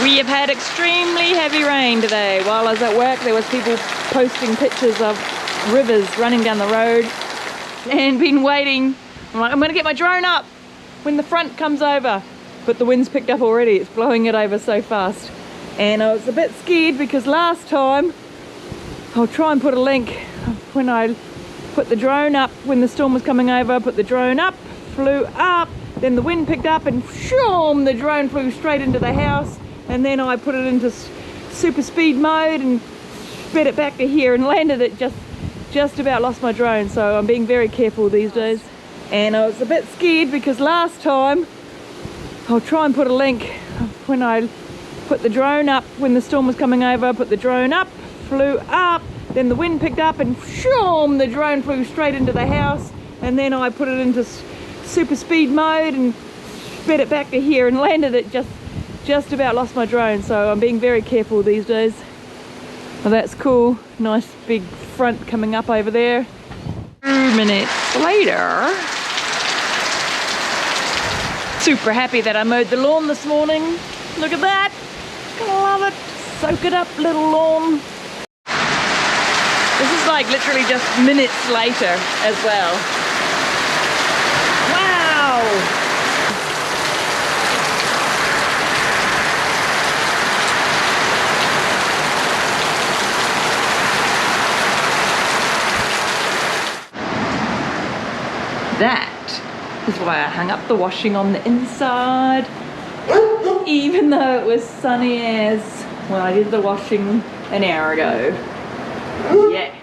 We have had extremely heavy rain today. While I was at work, there was people posting pictures of rivers running down the road and been waiting. I'm like, I'm gonna get my drone up when the front comes over. But the wind's picked up already. It's blowing it over so fast. And I was a bit scared because last time, I'll try and put a link, when I put the drone up, when the storm was coming over, put the drone up, flew up, then the wind picked up and shoom, the drone flew straight into the house. And then I put it into super speed mode and sped it back to here and landed it, just about lost my drone. So I'm being very careful these days. And I was a bit scared because last time, I'll try and put a link, when I put the drone up, when the storm was coming over, put the drone up, flew up, then the wind picked up and shoom, the drone flew straight into the house. And then I put it into super speed mode and sped it back to here and landed it, just about lost my drone. So I'm being very careful these days. Well, that's cool. Nice big front coming up over there. 2 minutes later. Super happy that I mowed the lawn this morning. Look at that. Love it. Soak it up, little lawn. This is like literally just minutes later as well. Wow. That is why I hung up the washing on the inside, even though it was sunny as when I did the washing an hour ago. Yeah.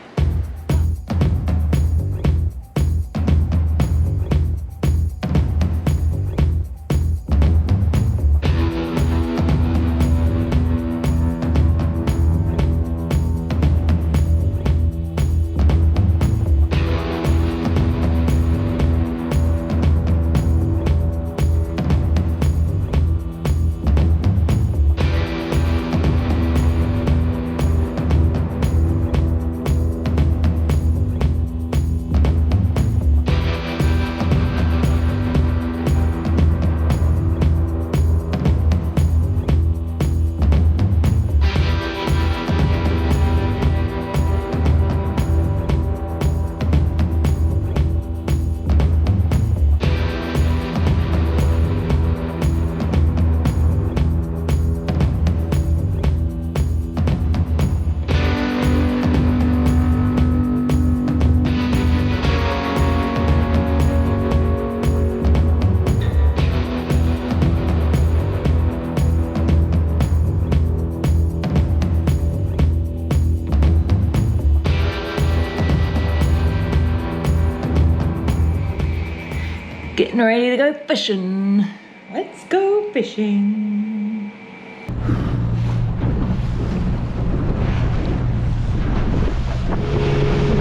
Getting ready to go fishing. Let's go fishing.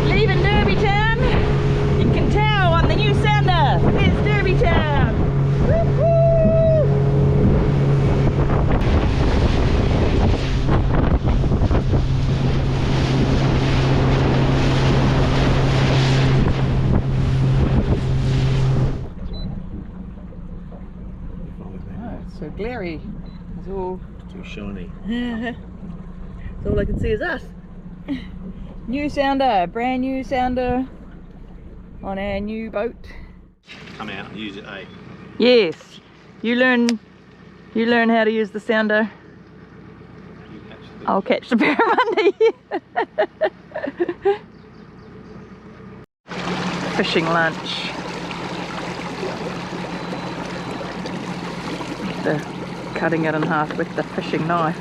Leaving Derby Town. You can tell on the new sounder. It's Derby Town. Woo-hoo! So glary. It's all too shiny. So all I can see is us. New sounder, brand new sounder on our new boat. Come out and use it, eh? Yes. You learn how to use the sounder. You catch the I'll catch the barramundi. Fishing lunch. Cutting it in half with the fishing knife.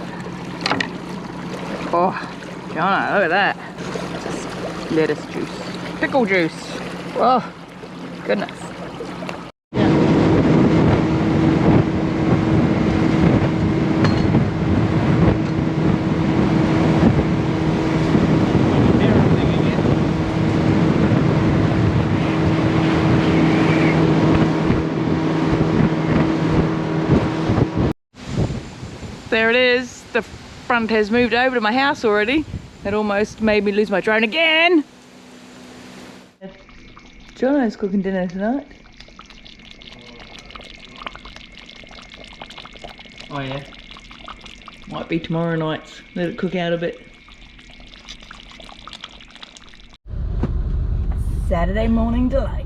Oh, Jono, look at that. Just lettuce juice. Pickle juice. Oh, goodness. There it is. The front has moved over to my house already. It almost made me lose my drone again. Jono's cooking dinner tonight. Oh yeah. Might be tomorrow night's. Let it cook out a bit. Saturday morning delight.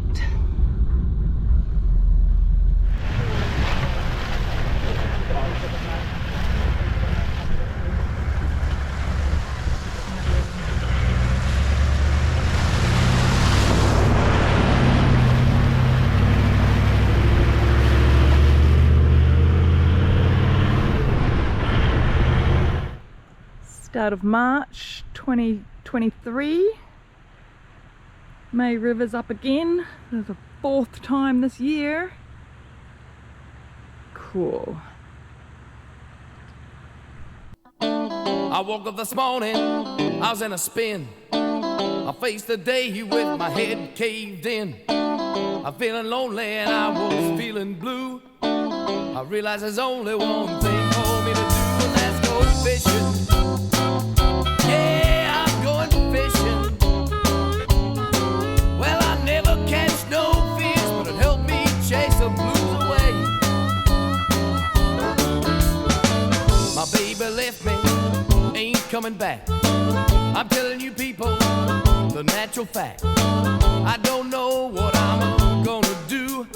Start of March 2023. May River's up again. This is the 4th time this year. Cool. I woke up this morning, I was in a spin. I faced the day with my head caved in. I'm feeling lonely and I was feeling blue. I realized there's only one thing for me to do, and that's go fishing. Yeah, I'm going fishing. Well, I never catch no fish, but it helped me chase the blues away. My baby left me, ain't coming back. I'm telling you people, the natural fact. I don't know what I'm gonna do.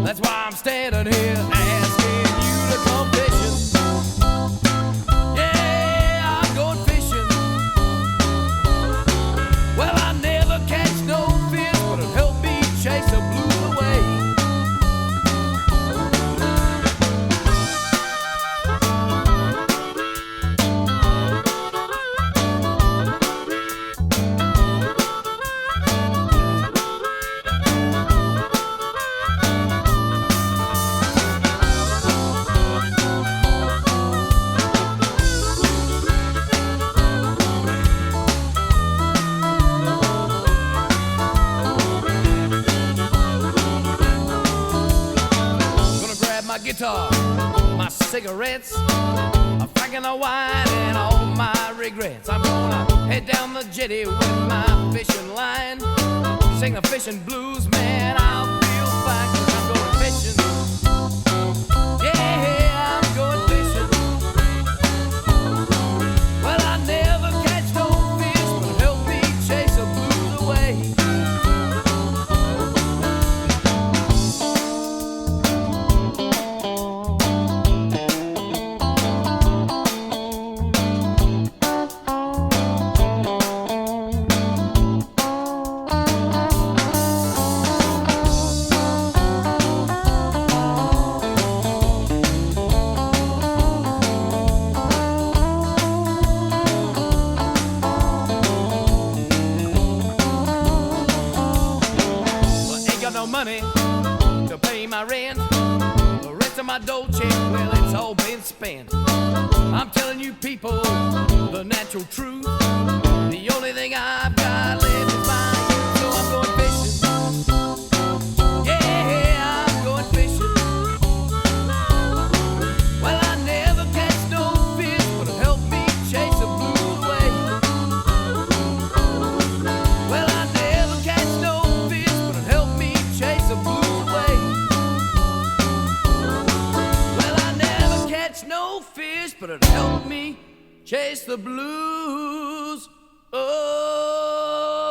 That's why I'm standing here asking you to come fishing. Chase the blues away. My guitar, my cigarettes, a flagon of wine, and all my regrets. I'm gonna head down the jetty with my fishing line, sing the fishing blues, man. I'll feel fine 'cause I'm going fishing. Yeah, I'm going fishing. Well, I never catch no fish, but it helped me chase the blues away. Money to pay my rent, the rest of my dough check, well, it's all been spent. I'm telling you people the natural truth. The only thing I've got left is my youth, so I'm going fishing. Yeah, I'm going fishing. Well, I never catch no fish, but it helped me chase the blues away. Well, I never catch no fish, but it helped me chase the blues away. Well, I never catch no fish, but it helped me chase the blues away.